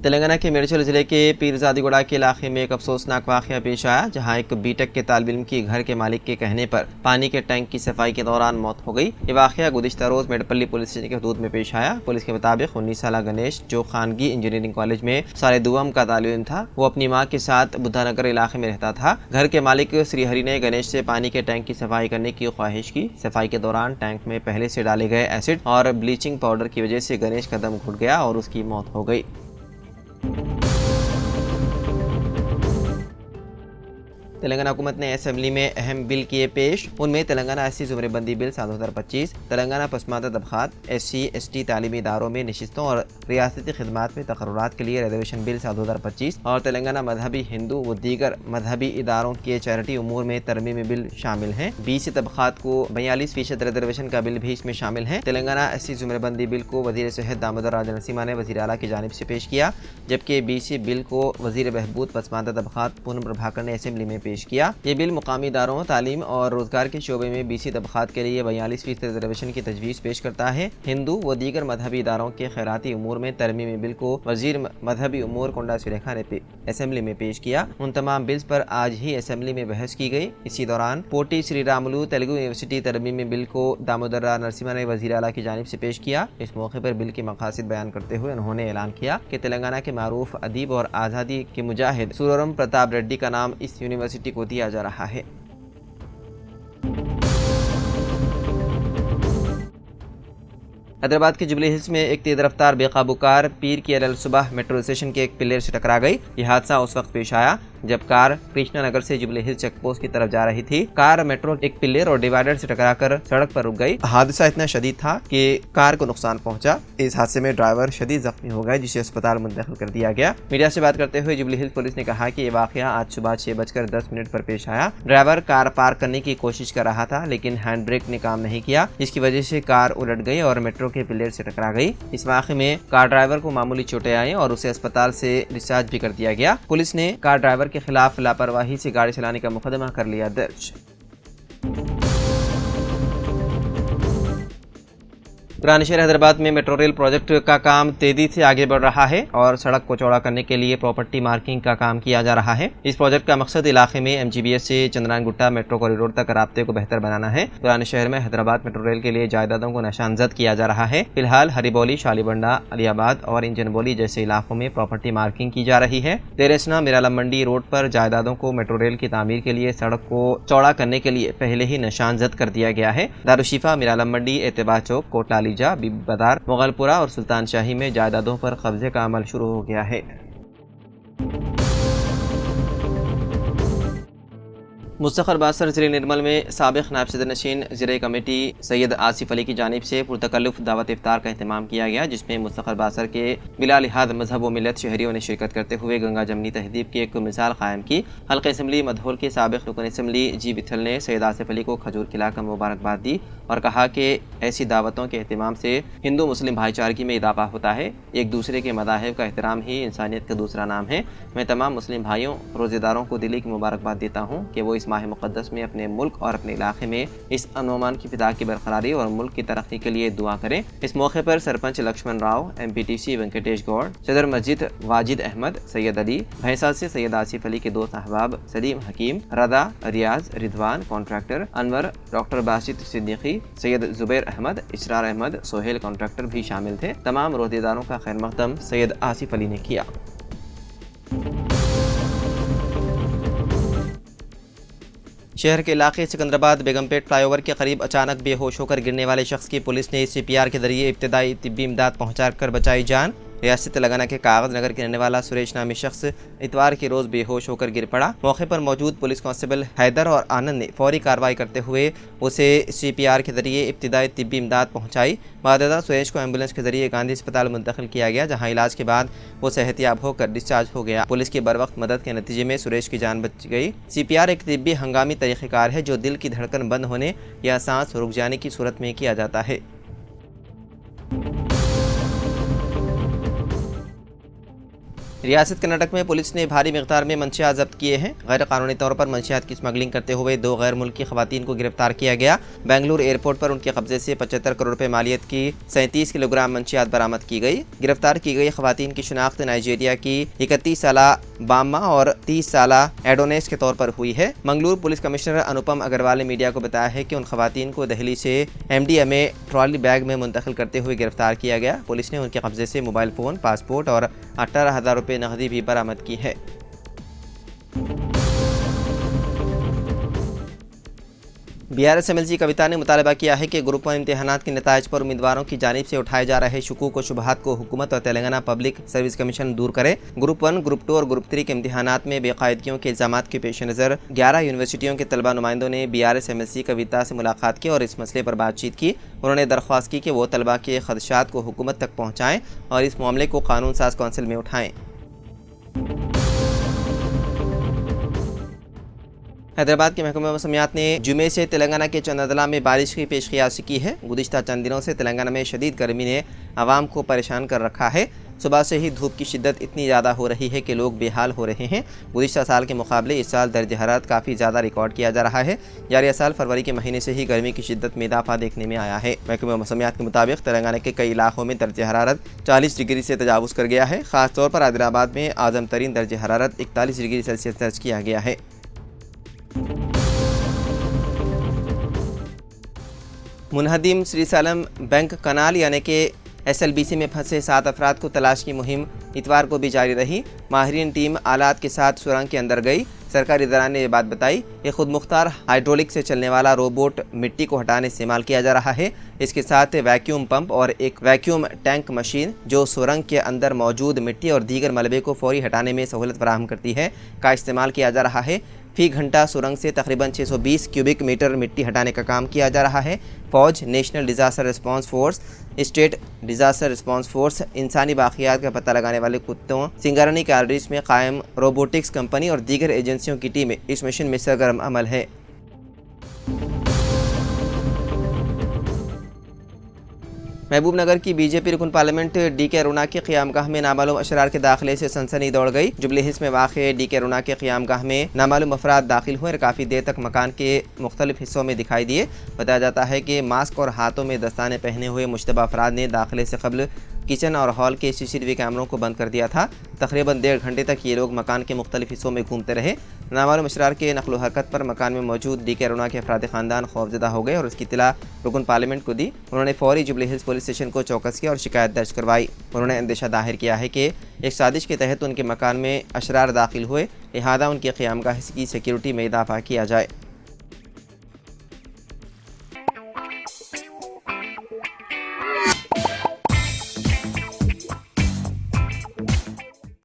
तेलंगाना के मेडचल जिले के पीरजादीगुड़ा के इलाके में एक अफसोसनाक वाक़या पेश आया, जहां एक बीटेक के तालिब इल्म की घर के मालिक के कहने पर पानी के टैंक की सफाई के दौरान मौत हो गई। ये वाक़या गुज़िश्ता रोज़ मेडपल्ली पुलिस स्टेशन के हदूद में पेश आया। पुलिस के मुताबिक 19 साला गणेश, जो खानगी इंजीनियरिंग कॉलेज में साल दुआम का तालिब इल्म था, वो अपनी माँ के साथ बुद्धानगर इलाके में रहता था। घर के मालिक श्रीहरि ने गणेश से पानी के टैंक की सफाई करने की ख्वाहिश की। सफाई के दौरान टैंक में पहले से डाले गए एसिड और ब्लीचिंग पाउडर की वजह से गणेश का दम घुट गया और उसकी मौत हो गई। तेलंगाना हुकूमत ने असेंबली में अहम बिल किए पेश। उनमें तेलंगाना SC ज़ुमरेबंदी बिल साल 2025, तेलंगाना पसमानदा तबक़ात SC/ST तालीमी इदारों में नशिस्तों और रियासती खिदमात में तकर्रुरात के लिए रिजर्वेशन बिल साल 2025 और तेलंगाना मजहबी हिंदू व दीगर मजहबी इदारों के चैरिटी उमूर में तरमीमी बिल शामिल हैं। BC तबक़ात को 42% रिजर्वेशन का बिल भी इसमें शामिल है। तेलंगाना SC ज़ुमरेबंदी बिल को वज़ीर सेहत दामोदर राजा नरसिम्हा ने वज़ीर आला की जानिब से पेश किया, जबकि BC बिल को वज़ीर बहबूद पसमानदा तबक़ात पूनम प्रभाकर ने असेंबली में पेश किया। ये बिल मुकामी इदारों, तालीम और रोजगार के शोबे में BC तबक़ात के लिए 42% रिजर्वेशन की तजवीज़ पेश करता है। हिंदू व दीगर मजहबी इदारों के खैराती उमूर में तरमीमी बिल को वज़ीर मजहबी उमूर कोंडा सुरेखा ने असेंबली में पेश किया। उन तमाम बिल्स पर आज ही असेंबली में बहस की गई। इसी दौरान पोटी श्रीरामुलु तेलुगु यूनिवर्सिटी तरमीमी बिल को दामोदर राव नरसिम्हा ने वज़ीर आला की जानिब से पेश किया। इस मौके पर बिल के मकासद बयान करते हुए उन्होंने ऐलान किया कि तेलंगाना के मारूफ अदीब और आज़ादी के मुजाहिद सूरवरम प्रताप रेड्डी का नाम इस यूनिवर्सिटी को दिया जा रहा है। हैदराबाद के जुबली हिल्स में एक तेज रफ्तार बेकाबू कार पीर की अल सुबह मेट्रो स्टेशन के एक पिलर से टकरा गई। यह हादसा उस वक्त पेश आया जब कार कृष्णा नगर से जुबली हिल्स चेक पोस्ट की तरफ जा रही थी। कार मेट्रो एक पिलर और डिवाइडर से टकराकर सड़क पर रुक गई। हादसा इतना शदीद था कि कार को नुकसान पहुंचा। इस हादसे में ड्राइवर शदीद जख्मी हो गए, जिसे अस्पताल मुंतकिल कर दिया गया। मीडिया से बात करते हुए जुबली हिल्स पुलिस ने कहा कि यह वाकया आज सुबह 6:10 पर पेश आया। ड्राइवर कार पार्क करने की कोशिश कर रहा था, लेकिन हैंड ब्रेक ने काम नहीं किया, जिसकी वजह से कार उलट गई और मेट्रो के पिलर से टकरा गई। इस वाक़े में कार ड्राइवर को मामूली चोटें आई और उसे अस्पताल से डिस्चार्ज भी कर दिया गया। पुलिस ने कार ड्राइवर के खिलाफ लापरवाही से गाड़ी चलाने का मुकदमा कर लिया दर्ज। पुराने शहर हैदराबाद में मेट्रो रेल प्रोजेक्ट का काम तेजी से आगे बढ़ रहा है और सड़क को चौड़ा करने के लिए प्रॉपर्टी मार्किंग का काम किया जा रहा है। इस प्रोजेक्ट का मकसद इलाके में MGBS से चंद्रायन गुट्टा मेट्रो कॉरिडोर तक राब्ते को बेहतर बनाना है। पुराने शहर में हैदराबाद मेट्रो रेल के लिए जायदादों को निशानजद किया जा रहा है। फिलहाल हरिबौली, शालीबंडा, अलियाबाद और इंजनबोली जैसे इलाकों में प्रॉपर्टी मार्किंग की जा रही है। तेरेसना मिरालम मंडी रोड पर जायदादों को मेट्रो रेल की तामीर के लिए सड़क को चौड़ा करने के लिए पहले ही निशानजद कर दिया गया है। दारुशिफा, मिरालम मंडी, एतबा चौक, कोटला बीबी बाजार, मुगलपुरा और सुल्तान शाही में जायदादों पर कब्जे का अमल शुरू हो गया है। मुस्तखर बासर ज़िले निर्मल में साबिक़ नायब सदर नशीन ज़िले कमेटी सैयद आसिफ अली की जानिब से पुरतकल्लुफ़ दावत इफ्तार का अहतमाम किया गया, जिसमें मुस्तखर बासर के बिला लिहाज मजहब व मिलत शहरियों ने शिरकत करते हुए गंगा जमनी तहजीब की एक मिसाल कायम की। हल्का असम्बली मधोल के साबिक़ रुकन असम्बली जी बिथल ने सैयद आसिफ अली को खजूर खिलाकर मुबारकबाद दी और कहा कि ऐसी दावतों के अहतमाम से हिंदू मुस्लिम भाईचारगी में इजाफा होता है। एक दूसरे के मदाहिब का एहतराम ही इंसानियत का दूसरा नाम है। मैं तमाम मुस्लिम भाइयों रोज़ेदारों को दिली की मुबारकबाद देता हूँ कि वो इस माह मुक़द्दस में अपने मुल्क और अपने इलाके में इस अमन की फिदा की बरकरारी और मुल्क की तरक्की के लिए दुआ करें। इस मौके पर सरपंच लक्ष्मण राव, MPTC वेंकटेश गौड़, सदर मस्जिद वाजिद अहमद, सैयद अली, भैंसा से सैयद आसिफ अली के दो अहबाब सलीम हकीम, रदा, रियाज, रिदवान, कॉन्ट्रैक्टर अनवर, डॉक्टर बासित सिद्दीकी, सैयद जुबैर अहमद, इसरार अहमद, सोहेल कॉन्ट्रैक्टर भी शामिल थे। तमाम रोज़ेदारों का खैर मक़दम सैयद आसिफ अली ने किया। शहर के इलाके सिकंदराबाद बेगमपेट फ्लाईओवर के करीब अचानक बेहोश होकर गिरने वाले शख्स की पुलिस ने CPR के जरिए इब्तदाई तिब्बी इमदाद पहुंचाकर बचाई जान। रियासत तेलंगाना के कागज नगर के रहने वाला सुरेश नामी शख्स इतवार की रोज़ बेहोश होकर गिर पड़ा। मौके पर मौजूद पुलिस कांस्टेबल हैदर और आनंद ने फौरी कार्रवाई करते हुए उसे CPR के जरिए इब्तदाई तिब्बी इमदाद पहुंचाई। बाददा सुरेश को एम्बुलेंस के जरिए गांधी अस्पताल मुंतकिल किया गया, जहां इलाज के बाद वो सेहतियाब होकर डिस्चार्ज हो गया। पुलिस की बरवक्त मदद के नतीजे में सुरेश की जान बच गई। CPR एक तिब्बी हंगामी तरीक़ेकार है जो दिल की धड़कन बंद होने या सांस रुक जाने की सूरत में किया जाता है। रियासत कर्नाटक में पुलिस ने भारी मिकदार में मंशियात जब्त किए हैं। गैर कानूनी तौर पर मंशियात की स्मगलिंग करते हुए 2 गैर मुल्की खवातीन को गिरफ्तार किया गया। बेंगलुरु एयरपोर्ट पर उनके कब्जे से 75 करोड़ रुपए मालियत की 37 किलोग्राम मंशियात बरामद की गई। गिरफ्तार की गई खवातीन की शिनाख्त नाइजीरिया की 31 साला बाम्मा और 30 साला एडोनेस के तौर पर हुई है। मंगलूर पुलिस कमिश्नर अनुपम अग्रवाल ने मीडिया को बताया है कि उन खवातीन को दिल्ली से MDMA ट्रॉली बैग में मुंतकिल करते हुए गिरफ्तार किया गया। पुलिस ने उनके कब्जे से मोबाइल फ़ोन, पासपोर्ट और 18,000 रुपये नकदी भी बरामद की है। BRS-MLC कविता ने मुतालबा किया है कि ग्रुप 1 इम्तिहानात के नताइज पर उम्मीदवारों की जानिब से उठाए जा रहे शुकूक व शुबहात को हुकूमत और तेलंगाना पब्लिक सर्विस कमीशन दूर करे। ग्रुप 1, ग्रुप 2 और ग्रुप 3 के इम्तिहानात में बेकायदगियों के इल्ज़ामात के पेश नज़र 11 यूनिवर्सिटियों के तलबा नुमाइंदों ने BRS-MLC कविता से मुलाकात की और इस मसले पर बातचीत की। उन्होंने दरख्वास्त की कि वो तलबा के खदशात को हुकूमत तक पहुँचाएँ और इस मामले को कानून साज कौंसिल में उठाएँ। हैदराबाद के महकमा मौसमियात ने जुमे से तेलंगाना के चंद अदला में बारिश की पेशकयासी की है। गुज़िश्ता चंद दिनों से तेलंगाना में शदीद गर्मी ने आवाम को परेशान कर रखा है। सुबह से ही धूप की शिद्दत इतनी ज़्यादा हो रही है कि लोग बेहाल हो रहे हैं। गुज़िश्ता साल के मुकाबले इस साल दर्ज हरारत काफ़ी ज़्यादा रिकॉर्ड किया जा रहा है। जारी साल फरवरी के महीने से ही गर्मी की शिद्दत में इजाफा देखने में आया है। महकमा मौसमियात के मुताबिक तेलंगाना के कई इलाकों में दर्ज हरारत 40 डिग्री से तजावुज़ कर गया है। ख़ासतौर पर हैदराबाद में आज़म तरीन दर्ज हरारत 41 डिग्री सेल्सियस दर्ज किया गया है। मुनहदिम श्रीसालम बैंक कनाल यानी कि SLBC में फंसे 7 अफराद को तलाश की मुहिम इतवार को भी जारी रही। माहिरीन टीम आलात के साथ सुरंग के अंदर गई। सरकारी इदारान ने यह बात बताई। ये खुद मुख्तार हाइड्रोलिक से चलने वाला रोबोट मिट्टी को हटाने इस्तेमाल किया जा रहा है। इसके साथ वैक्यूम पंप और एक वैक्यूम टैंक मशीन जो सुरंग के अंदर मौजूद मिट्टी और दीगर मलबे को फौरी हटाने में सहूलत फराहम करती है का इस्तेमाल किया जा रहा है। फी घंटा सुरंग से तकरीबन 620 क्यूबिक मीटर मिट्टी हटाने का काम किया जा रहा है। फ़ौज, national disaster response force, state disaster response force, इंसानी बाक़ियात का पता लगाने वाले कुत्तों, सिंगारनी कैलरीज में कायम रोबोटिक्स कंपनी और दीगर एजेंसियों की टीमें इस मिशन में सरगर्म अमल है। महबूब नगर की बीजेपी रुकन पार्लियामेंट DK अरुणा के क़ियामगाह में नामालूम अशरार के दाखिले से सनसनी दौड़ गई। जुबली हिल्स में वाक़े DK अरुणा के क़ियामगाह में नामालूम अफराद दाखिल हुए और काफ़ी देर तक मकान के मुख्तलिफ हिस्सों में दिखाई दिए। बताया जाता है कि मास्क और हाथों में दस्ताने पहने हुए मुश्तबा अफराद ने दाखिले से कबल किचन और हॉल के CCTV कैमरों को बंद कर दिया था। तकरीबन 1.5 घंटे तक ये लोग मकान के मुख्तलिफ हिस्सों में घूमते रहे। नामालूम अशरार के नकलो हरकत पर मकान में मौजूद DK अरुणा के अफराद ख़ानदान खौफजदा हो गए और उसकी इत्तला रुकन पार्लियामेंट को दी। उन्होंने फौरी जुबली हिल्स पुलिस स्टेशन को चौकस किया और शिकायत दर्ज करवाई। उन्होंने अंदेशा जाहिर किया है कि एक साजिश के तहत उनके मकान में अशरार दाखिल हुए, लिहाजा उनके क़ियामगाह की सिक्योरिटी में इजाफा किया जाए।